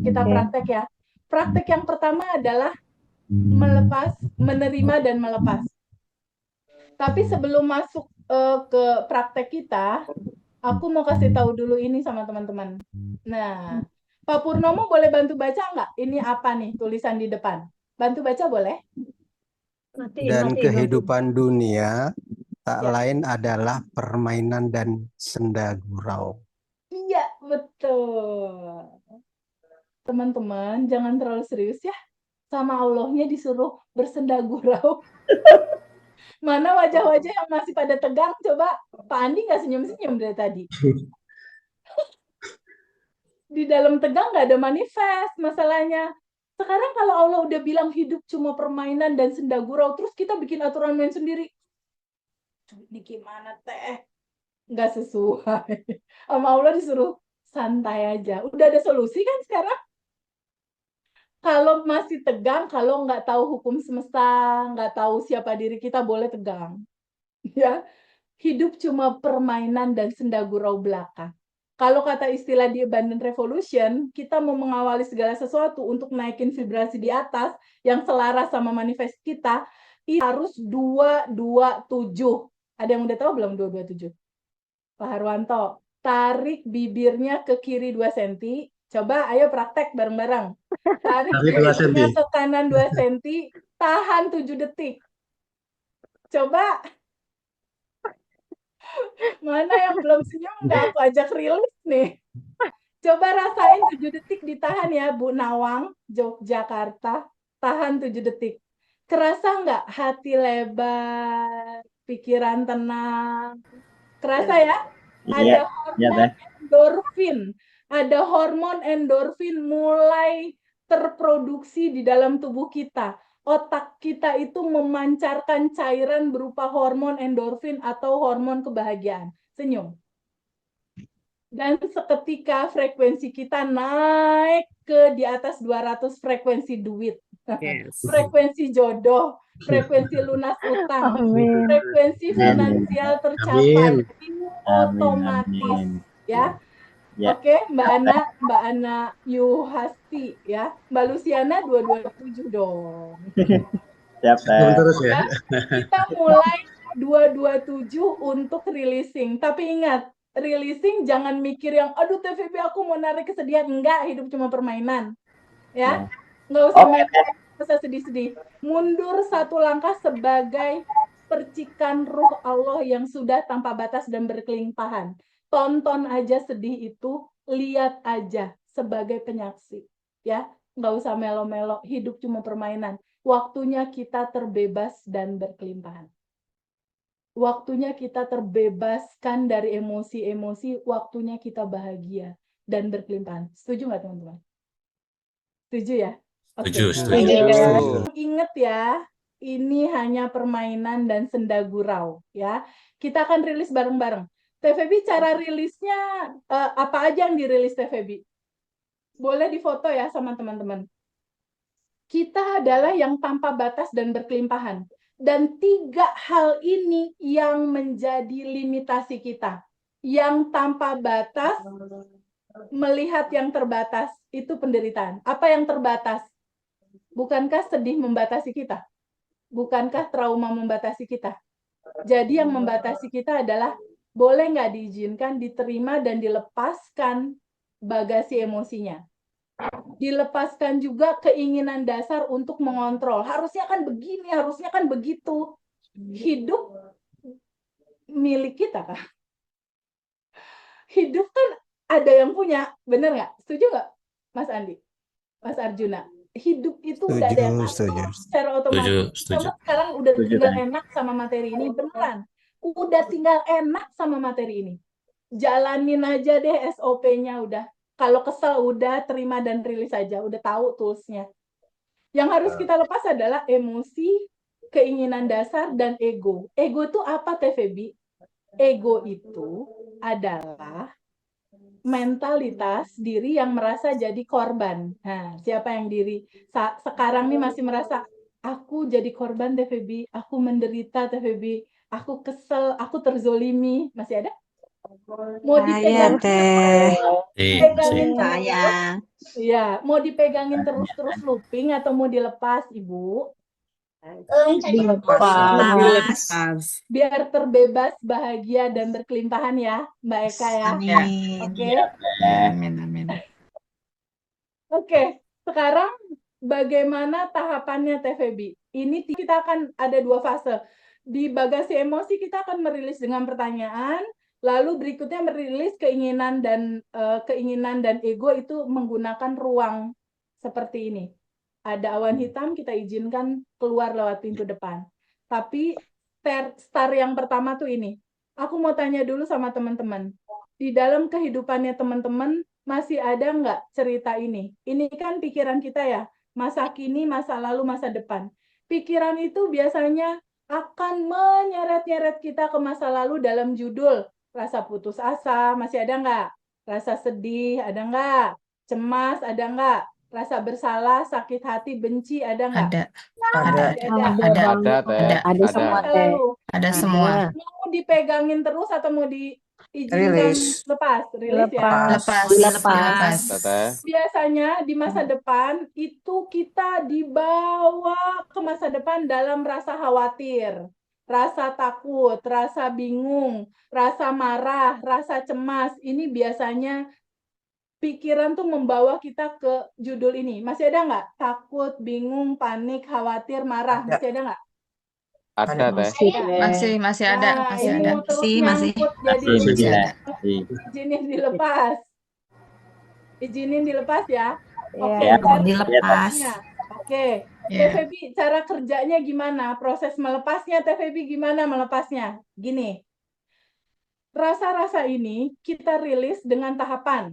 kita praktek ya. Praktek yang pertama adalah menerima dan melepas. Tapi sebelum masuk ke praktek kita, aku mau kasih tahu dulu ini sama teman-teman. Nah, Pak Purnomo boleh bantu baca nggak? Ini apa nih tulisan di depan? Bantu baca boleh? Dan kehidupan dunia tak Ya. lain adalah permainan dan senda gurau. Iya, betul. Teman-teman, jangan terlalu serius ya. Sama Allahnya disuruh bersenda gurau. Mana wajah-wajah yang masih pada tegang? Coba Pak Andi nggak senyum-senyum dari tadi. Di dalam tegang nggak ada manifest masalahnya. Sekarang kalau Allah udah bilang hidup cuma permainan dan senda gurau, terus kita bikin aturan main sendiri. Ini gimana teh? Nggak sesuai. Sama Allah disuruh santai aja. Udah ada solusi kan sekarang? Kalau masih tegang, kalau nggak tahu hukum semesta, nggak tahu siapa diri kita, boleh tegang. Ya, hidup cuma permainan dan senda gurau belaka. Kalau kata istilah di Abundant Revolution, kita mau mengawali segala sesuatu untuk naikin vibrasi di atas yang selaras sama manifest kita, itu harus 227. Ada yang udah tahu belum 227? Pak Harwanto, tarik bibirnya ke kiri 2 cm. Coba ayo praktek bareng-bareng. Tarik bibirnya ke kanan 2 cm, tahan 7 detik. Coba. Mana yang belum senyum nggak aku ajak rilis nih. Coba rasain 7 detik ditahan ya Bu Nawang, Yogyakarta. Tahan 7 detik. Kerasa nggak hati lebar, pikiran tenang? Kerasa ya? Ada hormon endorfin. Ada hormon endorfin mulai terproduksi di dalam tubuh kita. Otak kita itu memancarkan cairan berupa hormon endorfin atau hormon kebahagiaan. Senyum. Dan seketika frekuensi kita naik ke di atas 200 frekuensi duit. Frekuensi jodoh, frekuensi lunas utang, frekuensi finansial tercapai. Ini otomatis ya. Oke, Mbak Ana Yuhasti ya. Mbak Luciana 227 dong. Siap, Terus ya. Kita mulai 227 untuk releasing. Tapi ingat, releasing jangan mikir yang aduh TVB aku mau narik kesedihan. Enggak, hidup cuma permainan. Ya. Enggak usah sedih-sedih. Mundur 1 langkah sebagai percikan ruh Allah yang sudah tanpa batas dan berkelimpahan. Tonton aja sedih itu, lihat aja sebagai penyaksi. Ya, nggak usah melo-melo, hidup cuma permainan. Waktunya kita terbebas dan berkelimpahan. Waktunya kita terbebaskan dari emosi-emosi, waktunya kita bahagia dan berkelimpahan. Setuju nggak teman-teman? Setuju ya? Setuju, Oke. setuju. Ingat ya, ini hanya permainan dan senda gurau ya. Kita akan rilis bareng-bareng. TVB cara rilisnya apa aja yang dirilis TVB? Boleh difoto ya sama teman-teman. Kita adalah yang tanpa batas dan berkelimpahan. Dan 3 hal ini yang menjadi limitasi kita. Yang tanpa batas, melihat yang terbatas, itu penderitaan. Apa yang terbatas? Bukankah sedih membatasi kita? Bukankah trauma membatasi kita? Jadi yang membatasi kita adalah boleh nggak diizinkan, diterima, dan dilepaskan bagasi emosinya. Dilepaskan juga keinginan dasar untuk mengontrol. Harusnya kan begini, harusnya kan begitu. Hidup milik kita kan. Hidup kan ada yang punya, bener nggak? Setuju nggak, Mas Andi? Mas Arjuna? Hidup itu udah ada yang ngatur secara otomatis. Kamu sekarang udah tinggal enak sama materi ini, beneran. Udah tinggal enak sama materi ini. Jalanin aja deh SOP-nya udah. Kalau kesel udah terima dan rilis aja, udah tahu tools-nya. Yang harus kita lepas adalah emosi, keinginan dasar, dan ego. Ego itu apa, TVB? Ego itu adalah mentalitas diri yang merasa jadi korban. Nah, siapa yang diri sekarang nih masih merasa aku jadi korban TVB, aku menderita TVB, aku kesel, aku terzolimi, masih ada? Mau Saya dipegangin teh. pegangin terus, Sayang. ya, mau dipegangin terus looping atau mau dilepas, Ibu? Dilepas. Biar terbebas, bahagia, dan berkelimpahan ya, Mbak Eka ya. Amin. Oke. Amin, amin. Oke, sekarang bagaimana tahapannya Teh Febi? Ini kita akan ada 2 fase. Di bagasi emosi kita akan merilis dengan pertanyaan, lalu berikutnya merilis keinginan dan ego itu menggunakan ruang seperti ini. Ada awan hitam, kita izinkan keluar lewat pintu depan. Tapi start yang pertama tuh ini. Aku mau tanya dulu sama teman-teman. Di dalam kehidupannya teman-teman, masih ada nggak cerita ini? Ini kan pikiran kita ya, masa kini, masa lalu, masa depan. Pikiran itu biasanya akan menyeret-nyeret kita ke masa lalu dalam judul rasa putus asa, masih ada nggak? Rasa sedih, ada nggak? Cemas, ada nggak? Rasa bersalah, sakit hati, benci, ada nggak? Ada. Masih ada. Ada semua Masa teh. lalu. Ada semua. Mau dipegangin terus atau mau diizinkan Rilis. lepas? Rilis ya. Lepas. Biasanya di masa depan itu kita dibawa ke masa depan dalam rasa khawatir, rasa takut, rasa bingung, rasa marah, rasa cemas. Ini biasanya pikiran tuh membawa kita ke judul ini. Masih ada nggak? Takut, bingung, panik, khawatir, marah. Masih ada nggak? Ada teh. Masih ada. Nah, Masih ini ada. mau terus Masih. nyangkut jadi Masih ada. izinin dilepas. Izinin dilepas ya. Oke, Ya. cara Dilepas. kerjanya. Oke. Ya. Teh Febi, cara kerjanya gimana? Proses melepasnya, Teh Febi gimana melepasnya? Gini. Rasa-rasa ini kita rilis dengan tahapan.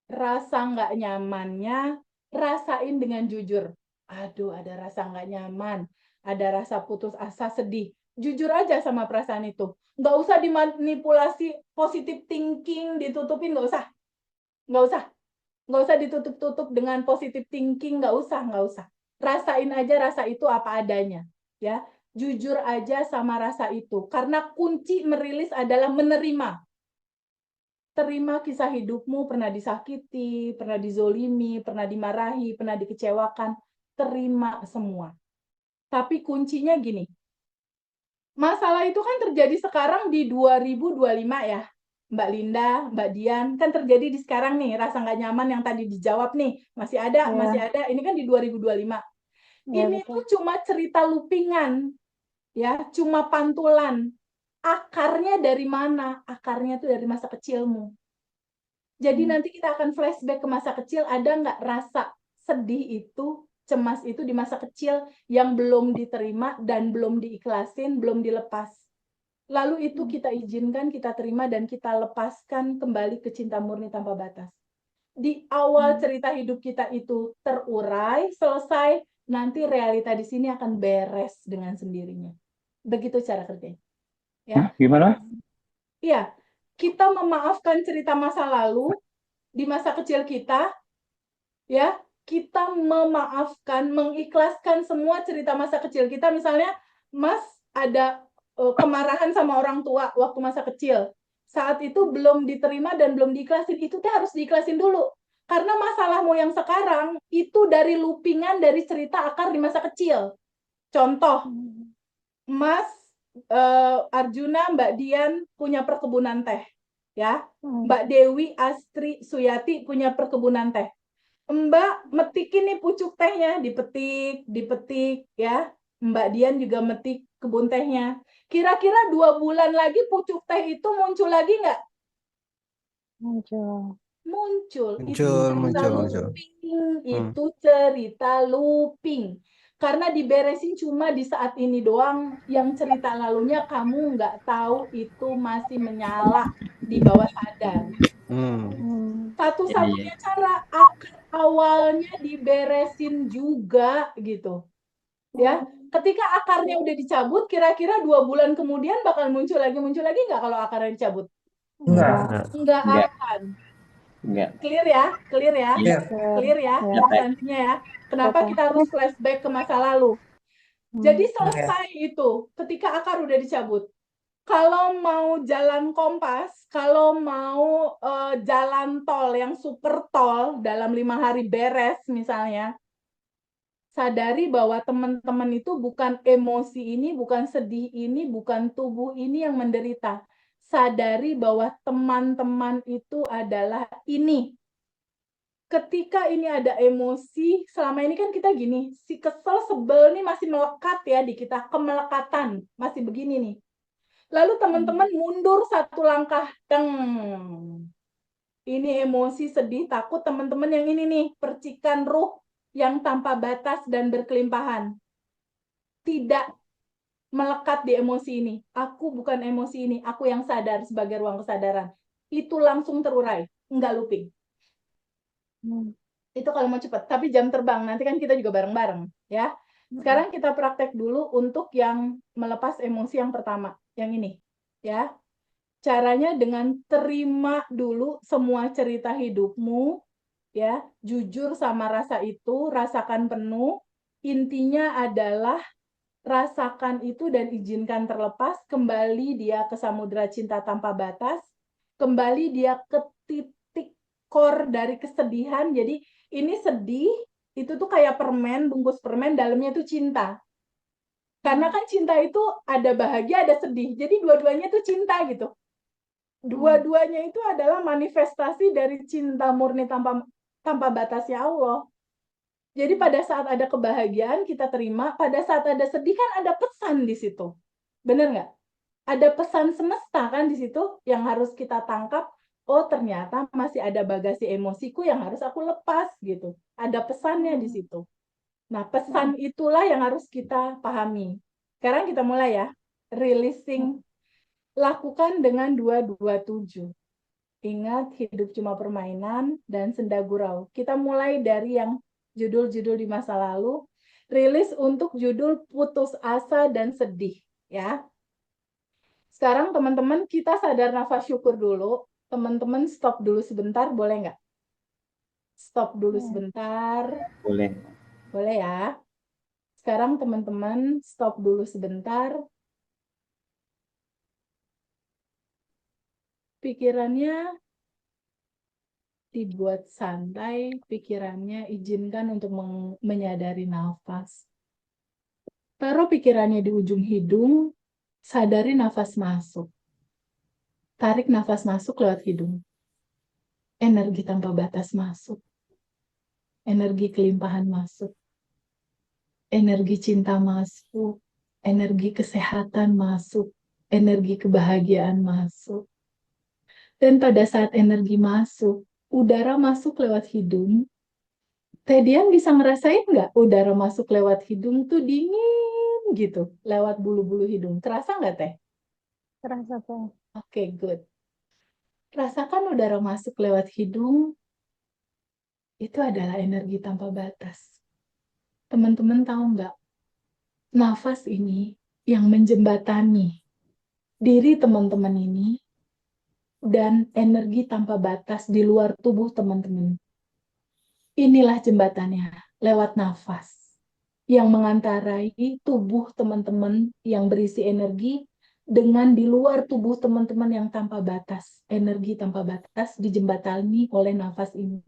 Rasa nggak nyamannya, rasain dengan jujur. Aduh, ada rasa nggak nyaman. Ada rasa putus asa, sedih. Jujur aja sama perasaan itu. Nggak usah dimanipulasi positive thinking, ditutupin, nggak usah. Nggak usah. Nggak usah ditutup-tutup dengan positive thinking, nggak usah. Rasain aja rasa itu apa adanya. Ya, jujur aja sama rasa itu. Karena kunci merilis adalah menerima. Terima kisah hidupmu, pernah disakiti, pernah dizolimi, pernah dimarahi, pernah dikecewakan. Terima semua. Tapi kuncinya gini, masalah itu kan terjadi sekarang di 2025 ya, Mbak Linda, Mbak Dian, kan terjadi di sekarang nih, rasa nggak nyaman yang tadi dijawab nih, masih ada, ini kan di 2025. Ini tuh cuma cerita loopingan, ya, cuma pantulan. Akarnya dari mana? Akarnya tuh dari masa kecilmu. Jadi nanti kita akan flashback ke masa kecil, ada nggak rasa sedih itu, cemas itu di masa kecil yang belum diterima dan belum diikhlasin, belum dilepas. Lalu itu kita izinkan, kita terima, dan kita lepaskan kembali ke cinta murni tanpa batas. Di awal cerita hidup kita itu terurai, selesai, nanti realita di sini akan beres dengan sendirinya. Begitu cara kerjanya. Ya. Gimana? Iya, kita memaafkan cerita masa lalu di masa kecil kita, ya, kita memaafkan, mengikhlaskan semua cerita masa kecil kita. Misalnya, Mas ada kemarahan sama orang tua waktu masa kecil. Saat itu belum diterima dan belum diikhlasin, itu harus diikhlasin dulu. Karena masalahmu yang sekarang itu dari loopingan dari cerita akar di masa kecil. Contoh, Mas Arjuna, Mbak Dian punya perkebunan teh, ya. Mbak Dewi Astri Suyati punya perkebunan teh. Mbak metikin nih pucuk tehnya, dipetik, ya. Mbak Dian juga metik kebun tehnya. Kira-kira 2 bulan lagi pucuk teh itu muncul lagi nggak? Muncul. Muncul. Itu cerita looping. Karena diberesin cuma di saat ini doang, yang cerita lalunya kamu nggak tahu itu masih menyala di bawah sadar. Satu-satunya cara awalnya diberesin juga gitu. Ya, ketika akarnya udah dicabut, kira-kira 2 bulan kemudian bakal muncul lagi nggak kalau akarnya dicabut? Nggak akan. Clear ya? Clear ya? Substansinya ya. Kenapa kita harus flashback ke masa lalu? Jadi selesai itu ketika akar udah dicabut. Kalau mau jalan kompas, kalau mau jalan tol yang super tol dalam 5 hari beres misalnya, sadari bahwa teman-teman itu bukan emosi ini, bukan sedih ini, bukan tubuh ini yang menderita. Sadari bahwa teman-teman itu adalah ini. Ketika ini ada emosi, selama ini kan kita gini, si kesel, sebel nih masih melekat ya di kita, kemelekatan, masih begini nih. Lalu teman-teman mundur 1 langkah, ini emosi, sedih, takut, teman-teman yang ini nih, percikan ruh yang tanpa batas dan berkelimpahan. Tidak melekat di emosi ini. Aku bukan emosi ini, aku yang sadar sebagai ruang kesadaran. Itu langsung terurai, enggak looping. Itu kalau mau cepat, tapi jam terbang nanti kan kita juga bareng-bareng ya. Sekarang kita praktek dulu untuk yang melepas emosi yang pertama, yang ini ya. Caranya dengan terima dulu semua cerita hidupmu ya, jujur sama rasa itu, rasakan penuh. Intinya adalah rasakan itu dan izinkan terlepas, kembali dia ke samudera cinta tanpa batas, kembali dia ke titik core dari kesedihan. Jadi ini sedih, itu tuh kayak permen, bungkus permen, dalamnya itu cinta. Karena kan cinta itu ada bahagia, ada sedih. Jadi dua-duanya itu cinta gitu. Dua-duanya itu adalah manifestasi dari cinta murni tanpa batasnya Allah. Jadi pada saat ada kebahagiaan kita terima, pada saat ada sedih kan ada pesan di situ. Bener nggak? Ada pesan semesta kan di situ yang harus kita tangkap. Oh ternyata masih ada bagasi emosiku yang harus aku lepas gitu. Ada pesannya di situ. Nah pesan itulah yang harus kita pahami. Sekarang kita mulai ya. Releasing. Lakukan dengan 227. Ingat, hidup cuma permainan dan senda gurau. Kita mulai dari yang judul-judul di masa lalu. Rilis untuk judul putus asa dan sedih. Ya. Sekarang teman-teman kita sadar nafas syukur dulu. Teman-teman stop dulu sebentar, boleh nggak? Stop dulu sebentar. Boleh. Boleh ya. Sekarang teman-teman stop dulu sebentar. Pikirannya dibuat santai, pikirannya izinkan untuk menyadari nafas. Taruh pikirannya di ujung hidung, sadari nafas masuk. Tarik nafas masuk lewat hidung. Energi tanpa batas masuk. Energi kelimpahan masuk. Energi cinta masuk. Energi kesehatan masuk. Energi kebahagiaan masuk. Dan pada saat energi masuk, udara masuk lewat hidung. Teh Dian bisa ngerasain nggak udara masuk lewat hidung tuh dingin gitu, lewat bulu-bulu hidung. Terasa nggak Teh? Terasa tuh. Oke, good. Rasakan udara masuk lewat hidung, itu adalah energi tanpa batas. Teman-teman tahu nggak? Nafas ini yang menjembatani diri teman-teman ini dan energi tanpa batas di luar tubuh teman-teman. Inilah jembatannya, lewat nafas yang mengantarai tubuh teman-teman yang berisi energi dengan di luar tubuh teman-teman yang tanpa batas. Energi tanpa batas dijembatani oleh nafas ini.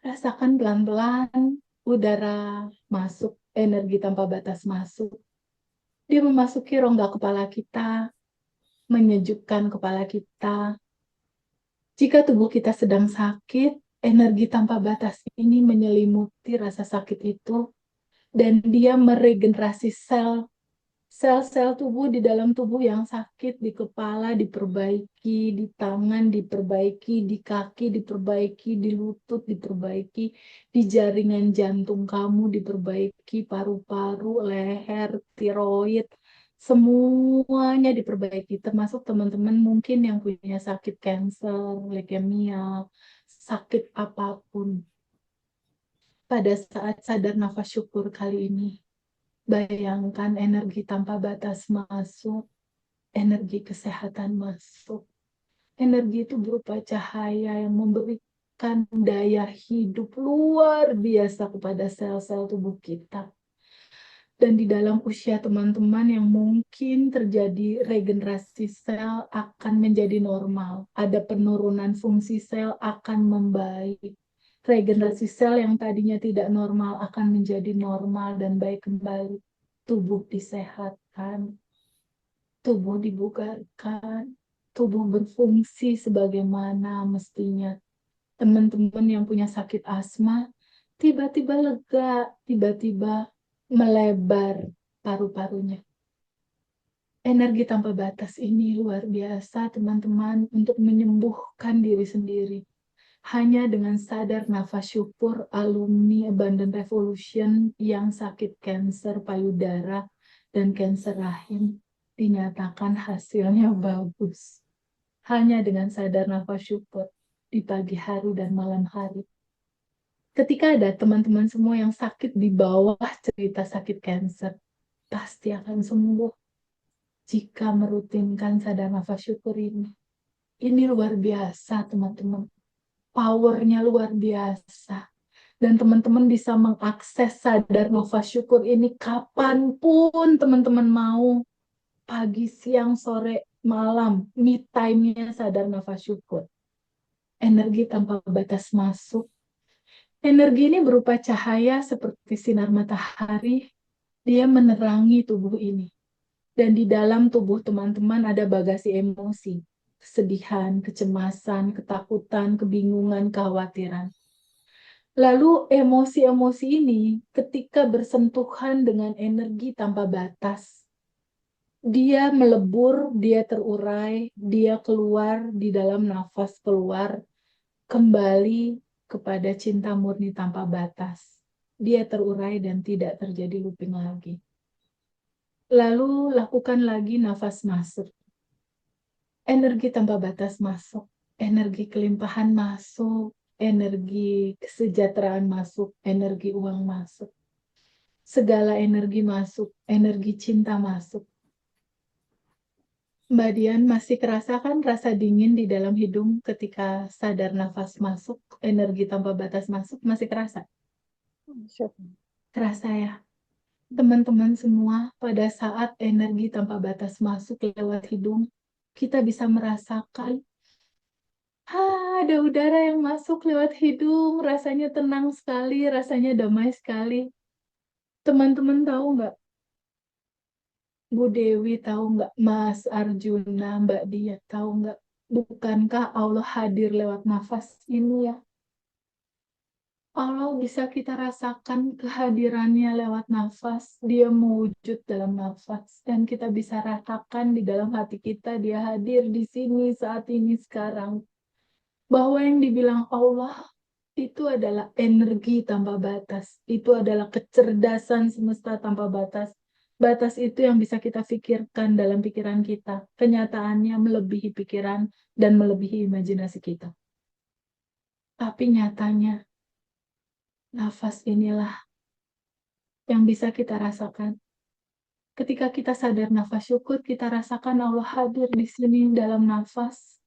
Rasakan pelan-pelan udara masuk, energi tanpa batas masuk. Dia memasuki rongga kepala kita, menyejukkan kepala kita. Jika tubuh kita sedang sakit, energi tanpa batas ini menyelimuti rasa sakit itu, dan dia meregenerasi sel-sel tubuh di dalam tubuh yang sakit, di kepala diperbaiki, di tangan diperbaiki, di kaki diperbaiki, di lutut diperbaiki, di jaringan jantung kamu diperbaiki, paru-paru, leher, tiroid, semuanya diperbaiki, termasuk teman-teman mungkin yang punya sakit kanker, leukemia, sakit apapun. Pada saat sadar nafas syukur kali ini, bayangkan energi tanpa batas masuk, energi kesehatan masuk. Energi itu berupa cahaya yang memberikan daya hidup luar biasa kepada sel-sel tubuh kita. Dan di dalam usia teman-teman yang mungkin terjadi regenerasi sel akan menjadi normal. Ada penurunan fungsi sel akan membaik. Regenerasi sel yang tadinya tidak normal akan menjadi normal dan baik kembali. Tubuh disehatkan, tubuh dibugarkan, tubuh berfungsi sebagaimana mestinya. Teman-teman yang punya sakit asma, tiba-tiba lega, tiba-tiba melebar paru-parunya. Energi tanpa batas ini luar biasa, teman-teman, untuk menyembuhkan diri sendiri. Hanya dengan sadar nafas syukur alumni Abundant Revolution yang sakit kanker payudara dan kanker rahim dinyatakan hasilnya bagus. Hanya dengan sadar nafas syukur di pagi hari dan malam hari. Ketika ada teman-teman semua yang sakit di bawah cerita sakit kanker, pasti akan sembuh jika merutinkan sadar nafas syukur ini. Ini luar biasa, teman-teman. Powernya luar biasa. Dan teman-teman bisa mengakses sadar nafas syukur ini kapanpun teman-teman mau. Pagi, siang, sore, malam. Me time-nya sadar nafas syukur. Energi tanpa batas masuk. Energi ini berupa cahaya seperti sinar matahari. Dia menerangi tubuh ini. Dan di dalam tubuh teman-teman ada bagasi emosi. Kesedihan, kecemasan, ketakutan, kebingungan, kekhawatiran. Lalu emosi-emosi ini ketika bersentuhan dengan energi tanpa batas, dia melebur, dia terurai, dia keluar di dalam nafas keluar, kembali kepada cinta murni tanpa batas. Dia terurai dan tidak terjadi looping lagi. Lalu lakukan lagi nafas masuk. Energi tanpa batas masuk. Energi kelimpahan masuk. Energi kesejahteraan masuk. Energi uang masuk. Segala energi masuk. Energi cinta masuk. Mbak Dian, masih kerasa kan rasa dingin di dalam hidung ketika sadar nafas masuk, energi tanpa batas masuk, masih kerasa? Kerasa ya? Teman-teman semua, pada saat energi tanpa batas masuk lewat hidung, kita bisa merasakan ada udara yang masuk lewat hidung, rasanya tenang sekali, rasanya damai sekali. Teman-teman tahu nggak? Bu Dewi tahu nggak? Mas Arjuna, Mbak Dia tahu nggak? Bukankah Allah hadir lewat nafas ini ya? Allah bisa kita rasakan kehadirannya lewat nafas. Dia mewujud dalam nafas. Dan kita bisa rasakan di dalam hati kita, dia hadir di sini saat ini sekarang. Bahwa yang dibilang Allah itu adalah energi tanpa batas. Itu adalah kecerdasan semesta tanpa batas. Batas itu yang bisa kita pikirkan dalam pikiran kita. Kenyataannya melebihi pikiran dan melebihi imajinasi kita. Tapi nyatanya, nafas inilah yang bisa kita rasakan. Ketika kita sadar nafas syukur, kita rasakan Allah hadir di sini dalam nafas.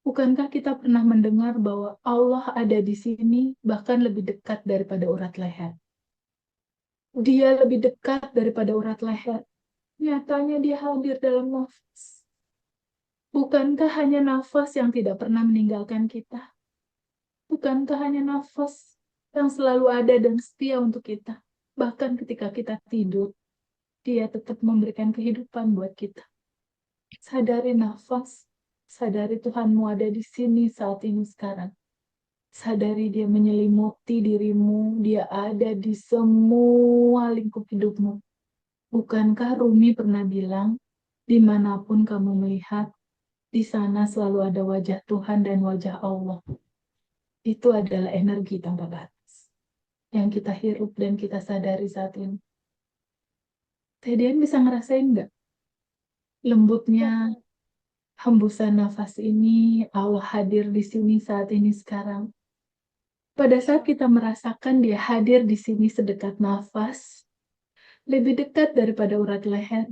Bukankah kita pernah mendengar bahwa Allah ada di sini bahkan lebih dekat daripada urat leher? Dia lebih dekat daripada urat leher. Nyatanya dia hadir dalam nafas. Bukankah hanya nafas yang tidak pernah meninggalkan kita? Bukankah hanya nafas yang selalu ada dan setia untuk kita? Bahkan ketika kita tidur, dia tetap memberikan kehidupan buat kita. Sadari nafas, sadari Tuhanmu ada di sini saat ini sekarang. Sadari dia menyelimuti dirimu, dia ada di semua lingkup hidupmu. Bukankah Rumi pernah bilang, dimanapun kamu melihat, di sana selalu ada wajah Tuhan dan wajah Allah. Itu adalah energi tanpa batas yang kita hirup dan kita sadari saat ini. Teh Dian bisa ngerasain nggak lembutnya hembusan nafas ini? Allah hadir di sini saat ini sekarang. Pada saat kita merasakan dia hadir di sini sedekat nafas, lebih dekat daripada urat leher.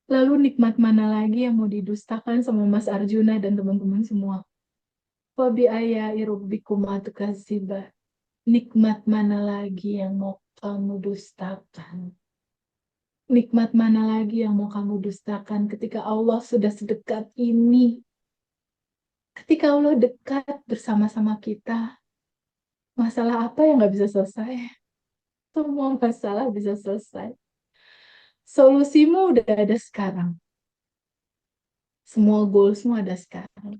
Lalu nikmat mana lagi yang mau didustakan sama Mas Arjuna dan teman-teman semua? Wabi ayya irubbikum atukaziba. Nikmat mana lagi yang mau kamu dustakan? Nikmat mana lagi yang mau kamu dustakan ketika Allah sudah sedekat ini? Ketika Allah dekat bersama-sama kita, masalah apa yang nggak bisa selesai? Semua masalah bisa selesai. Solusimu udah ada sekarang. Semua goalsmu ada sekarang.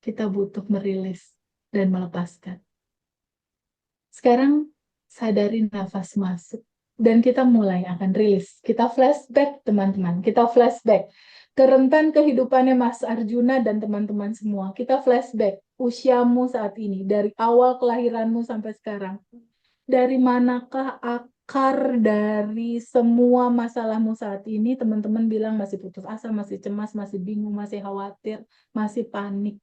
Kita butuh merilis dan melepaskan. Sekarang sadari nafas masuk. Dan kita mulai akan rilis. Kita flashback, teman-teman. Kita flashback ke rentan kehidupannya Mas Arjuna dan teman-teman semua. Kita flashback usiamu saat ini. Dari awal kelahiranmu sampai sekarang. Dari manakah akar dari semua masalahmu saat ini? Teman-teman bilang masih putus asa, masih cemas, masih bingung, masih khawatir, masih panik.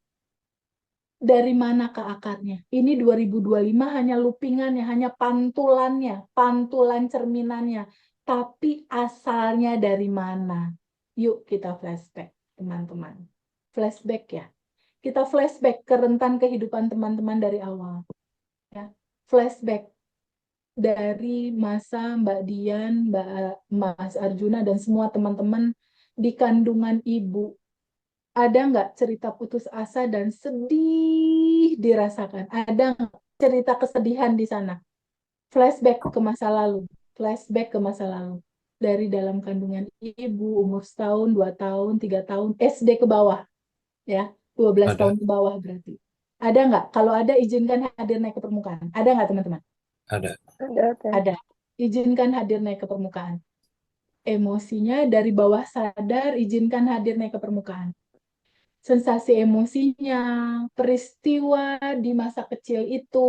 Dari manakah akarnya? Ini 2025 hanya loopingannya, hanya pantulannya, pantulan cerminannya. Tapi asalnya dari mana? Yuk kita flashback, teman-teman. Flashback ya. Kita flashback ke rentan kehidupan teman-teman dari awal. Ya. Flashback dari masa Mbak Dian, Mas Arjuna, dan semua teman-teman di kandungan ibu. Ada nggak cerita putus asa dan sedih dirasakan? Ada nggak cerita kesedihan di sana? Flashback ke masa lalu. Flashback ke masa lalu. Dari dalam kandungan ibu, umur setahun, 2 tahun, 3 tahun, SD ke bawah. Ya, 12 Ada. tahun ke bawah berarti. Ada nggak? Kalau ada, izinkan hadir naik ke permukaan. Ada nggak, teman-teman? Ada. Ada. Izinkan hadir naik ke permukaan. Emosinya dari bawah sadar, izinkan hadir naik ke permukaan. Sensasi emosinya, peristiwa di masa kecil itu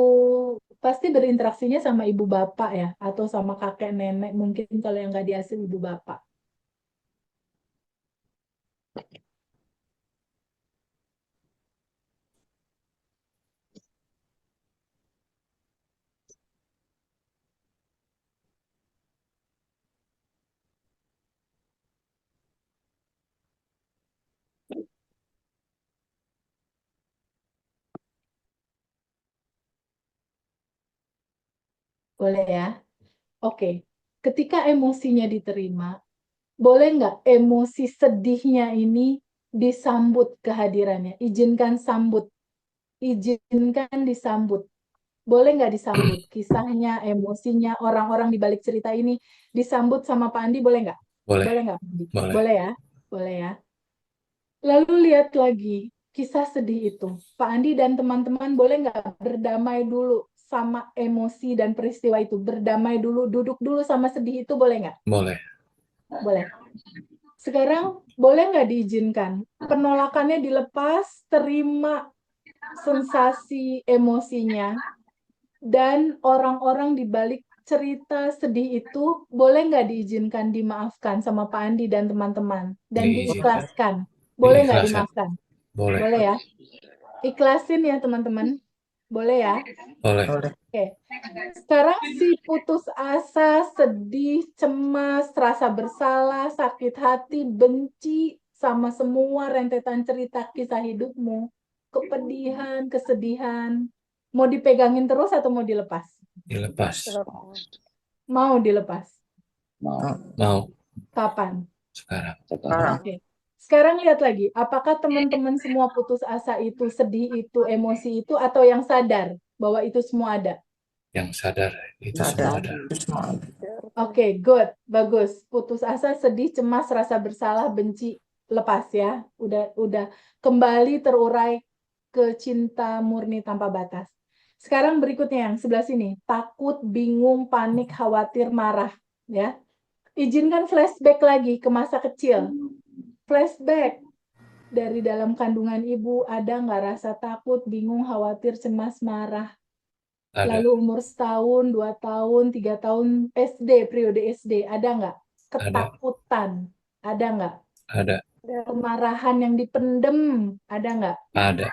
pasti berinteraksinya sama ibu bapak ya, atau sama kakek nenek, mungkin kalau yang nggak diasuh ibu bapak. Boleh ya? Oke. Ketika emosinya diterima, boleh nggak emosi sedihnya ini disambut kehadirannya? Izinkan sambut. Izinkan disambut. Boleh nggak disambut? Kisahnya, emosinya, orang-orang di balik cerita ini disambut sama Pak Andi, boleh nggak? Boleh. Boleh nggak, Pak Andi? Boleh. Boleh ya? Boleh ya? Lalu lihat lagi kisah sedih itu. Pak Andi dan teman-teman boleh nggak berdamai dulu sama emosi dan peristiwa itu? Berdamai dulu, duduk dulu sama sedih itu, boleh nggak? Boleh. Boleh. Sekarang boleh nggak diizinkan? Penolakannya dilepas, terima sensasi emosinya, dan orang-orang di balik cerita sedih itu boleh nggak diizinkan dimaafkan sama Pak Andi dan teman-teman dan Diizinkan. diikhlaskan? Boleh nggak Diikhlaskan. dimaafkan? Boleh. Boleh ya? Ikhlasin ya teman-teman. Boleh ya? Boleh. Oke. Sekarang si putus asa, sedih, cemas, rasa bersalah, sakit hati, benci sama semua rentetan cerita kisah hidupmu, kepedihan, kesedihan, mau dipegangin terus atau mau dilepas? Dilepas. Mau dilepas. Mau. Kapan? Sekarang. Oke. Sekarang lihat lagi, apakah teman-teman semua putus asa itu, sedih itu, emosi itu, atau yang sadar bahwa itu semua ada? Yang sadar itu semua ada. Oke, good, bagus. Putus asa, sedih, cemas, rasa bersalah, benci, lepas ya. Udah kembali terurai ke cinta murni tanpa batas. Sekarang berikutnya yang sebelah sini, takut, bingung, panik, khawatir, marah, ya. Izinkan flashback lagi ke masa kecil. Flashback dari dalam kandungan ibu, ada nggak rasa takut, bingung, khawatir, cemas, marah? Ada. Lalu umur setahun, 2 tahun, 3 tahun, SD, periode SD, ada nggak? Ketakutan, ada nggak? Ada. Kemarahan yang dipendem, ada nggak? Ada.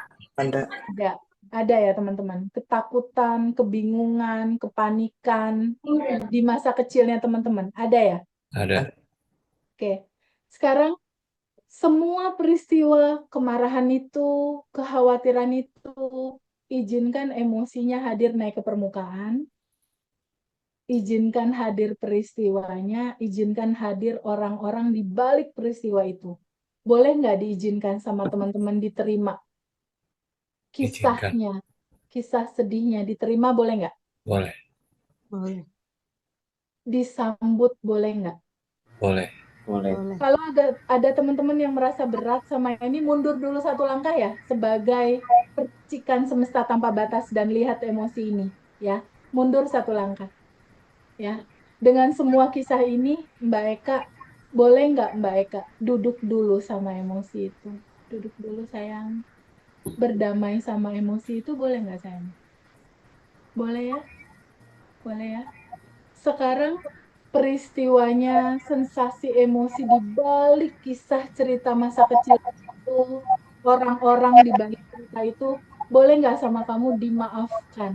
Ada ya teman-teman. Ketakutan, kebingungan, kepanikan di masa kecilnya teman-teman, ada ya? Ada. Oke, sekarang semua peristiwa kemarahan itu, kekhawatiran itu, izinkan emosinya hadir naik ke permukaan. Izinkan hadir peristiwanya, izinkan hadir orang-orang di balik peristiwa itu. Boleh nggak diizinkan sama teman-teman diterima Izinkan. kisahnya, kisah sedihnya diterima, boleh nggak? Boleh. Boleh. Disambut, boleh nggak? Boleh. Boleh. Kalau ada teman-teman yang merasa berat sama ini, mundur dulu satu langkah ya, sebagai percikan semesta tanpa batas dan lihat emosi ini, ya. Mundur satu langkah, ya. Dengan semua kisah ini, Mbak Eka, boleh nggak Mbak Eka duduk dulu sama emosi itu? Duduk dulu sayang. Berdamai sama emosi itu boleh nggak sayang? Boleh ya? Boleh ya? Sekarang peristiwanya, sensasi emosi di balik kisah cerita masa kecil itu, orang-orang di balik cerita itu, boleh nggak sama kamu dimaafkan,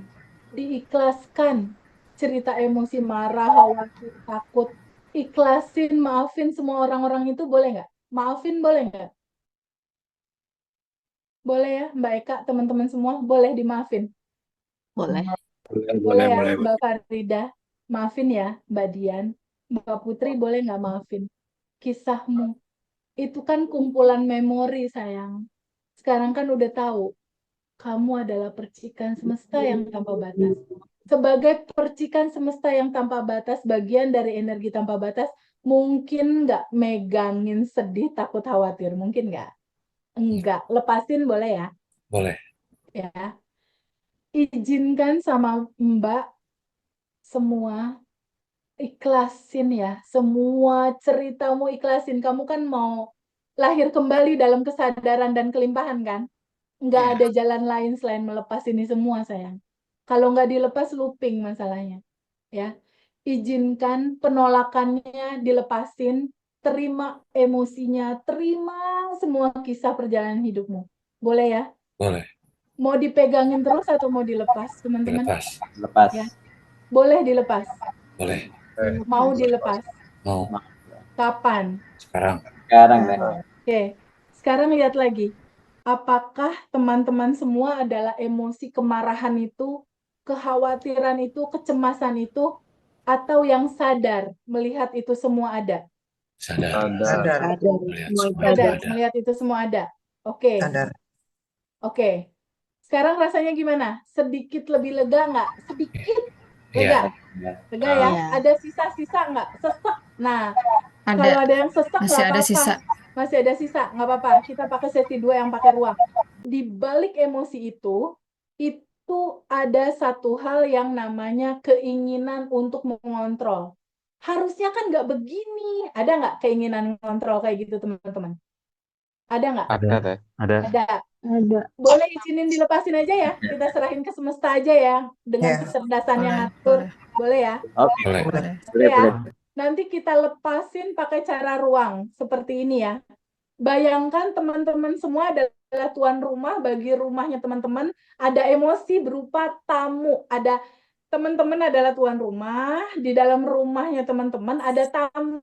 diikhlaskan cerita emosi marah, khawatir, takut, ikhlasin, maafin semua orang-orang itu boleh nggak? Maafin boleh nggak? Boleh ya, Mbak Eka, teman-teman semua boleh dimaafin. Boleh. Boleh ya, Mbak Farida. Maafin ya, Mbak Dian. Mbak Putri boleh nggak maafin? Kisahmu. Itu kan kumpulan memori, sayang. Sekarang kan udah tahu. Kamu adalah percikan semesta yang tanpa batas. Sebagai percikan semesta yang tanpa batas, bagian dari energi tanpa batas, mungkin nggak megangin sedih, takut, khawatir? Mungkin nggak? Enggak. Lepasin boleh ya? Boleh. Ya. Izinkan sama Mbak semua ikhlasin ya, semua ceritamu ikhlasin. Kamu kan mau lahir kembali dalam kesadaran dan kelimpahan kan? Nggak ada jalan lain selain melepas ini semua, sayang. Kalau nggak dilepas, looping masalahnya. Ya, izinkan penolakannya dilepasin, terima emosinya, terima semua kisah perjalanan hidupmu. Boleh ya? Boleh. Mau dipegangin terus atau mau dilepas, teman-teman? Dilepas. Lepas. Ya. Boleh dilepas. Boleh. Mau dilepas. Mau. Kapan? Sekarang. Sekarang deh. Oke, sekarang lihat lagi. Apakah teman-teman semua adalah emosi kemarahan itu, kekhawatiran itu, kecemasan itu, atau yang sadar melihat itu semua ada? Sadar. Sadar. Melihat semua itu Sadar ada. melihat itu semua ada. Oke, Sadar. oke. Sekarang rasanya gimana? Sedikit lebih lega nggak? Sedikit lega. Iya. Lega ya? Iya. Ada sisa-sisa nggak? Sesek. Nah, kalau Ada. ada yang sesek Masih nggak ada apa-apa. sisa. Masih ada sisa, nggak apa-apa. Kita pakai sesi 2 yang pakai ruang. Di balik emosi itu ada satu hal yang namanya keinginan untuk mengontrol. Harusnya kan nggak begini. Ada nggak keinginan mengontrol kayak gitu, teman-teman? Ada nggak? Ada, Teh. Ada. Ada. Boleh izinin dilepasin aja ya. Kita serahin ke semesta aja ya. Dengan Ya. kecerdasan yang Boleh, ngatur. boleh, Boleh ya? Oke. Boleh. boleh. Boleh ya? Boleh. Nanti kita lepasin pakai cara ruang. Seperti ini ya. Bayangkan teman-teman semua adalah tuan rumah, bagi rumahnya teman-teman ada emosi berupa tamu, ada teman-teman adalah tuan rumah, di dalam rumahnya teman-teman ada tamu.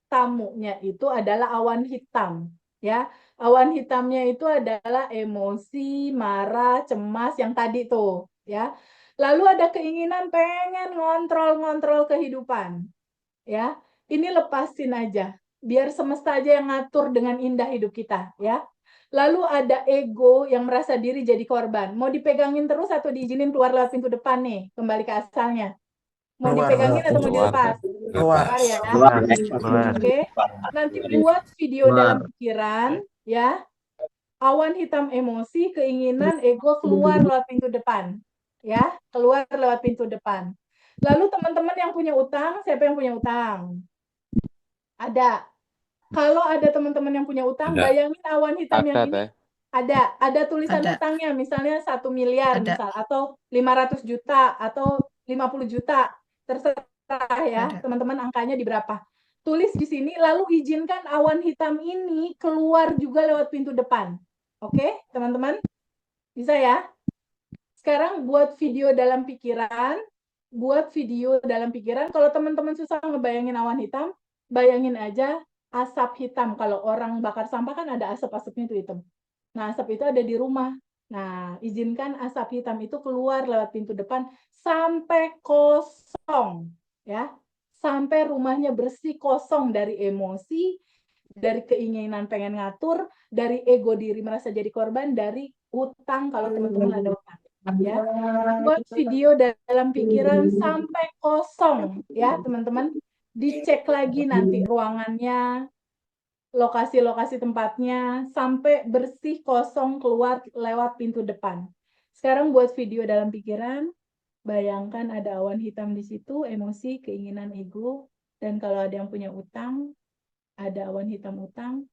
Tamunya itu adalah awan hitam, ya. Awan hitamnya itu adalah emosi, marah, cemas yang tadi tuh, ya. Lalu ada keinginan pengen ngontrol-ngontrol kehidupan, ya. Ini lepasin aja. Biar semesta aja yang ngatur dengan indah hidup kita, ya. Lalu ada ego yang merasa diri jadi korban. Mau dipegangin terus atau diizinin keluar lewat pintu depan nih, kembali ke asalnya. Mau Keluar. dipegangin atau mau Keluar, dilepas? Keluar. Keluar ya. Keluar. Oke. Nanti buat video dalam pikiran, ya. Awan hitam emosi, keinginan, ego keluar lewat pintu depan. Ya, keluar lewat pintu depan. Lalu teman-teman yang punya utang, siapa yang punya utang? Ada. Kalau ada teman-teman yang punya utang, Ada. bayangin awan hitam yang Ada, ini Teh. ada tulisan Ada. utangnya, misalnya 1 miliar Ada. misal, atau 500 juta, atau 50 juta, terserah ya, Ada. teman-teman angkanya di berapa. Tulis di sini, lalu izinkan awan hitam ini keluar juga lewat pintu depan. Oke, teman-teman? Bisa ya? Sekarang buat video dalam pikiran, kalau teman-teman susah ngebayangin awan hitam, bayangin aja asap hitam. Kalau orang bakar sampah kan ada asap-asapnya itu hitam. Nah, asap itu ada di rumah. Nah, izinkan asap hitam itu keluar lewat pintu depan sampai kosong. semuanya bersih, kosong dari emosi, dari keinginan pengen ngatur, dari ego diri merasa jadi korban, dari utang kalau teman-teman ada utang. Ya, buat video dalam pikiran sampai kosong ya teman-teman. Dicek lagi nanti ruangannya, lokasi-lokasi tempatnya sampai bersih kosong keluar lewat pintu depan. Sekarang buat video dalam pikiran, bayangkan ada awan hitam di situ, emosi, keinginan, ego, dan kalau ada yang punya utang, ada awan hitam utang,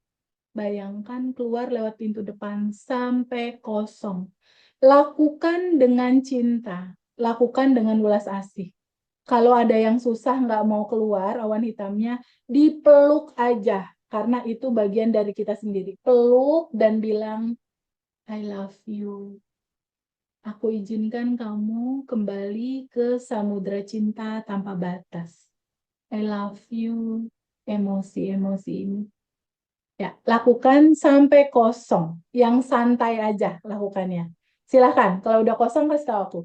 bayangkan keluar lewat pintu depan sampai kosong. Lakukan dengan cinta, lakukan dengan welas asih. Kalau ada yang susah nggak mau keluar awan hitamnya, dipeluk aja. Karena itu bagian dari kita sendiri. Peluk dan bilang, I love you. Aku izinkan kamu kembali ke samudra cinta tanpa batas. I love you. Emosi-emosi ini. Ya, lakukan sampai kosong. Yang santai aja lakukannya. Silahkan, kalau udah kosong kasih tahu aku.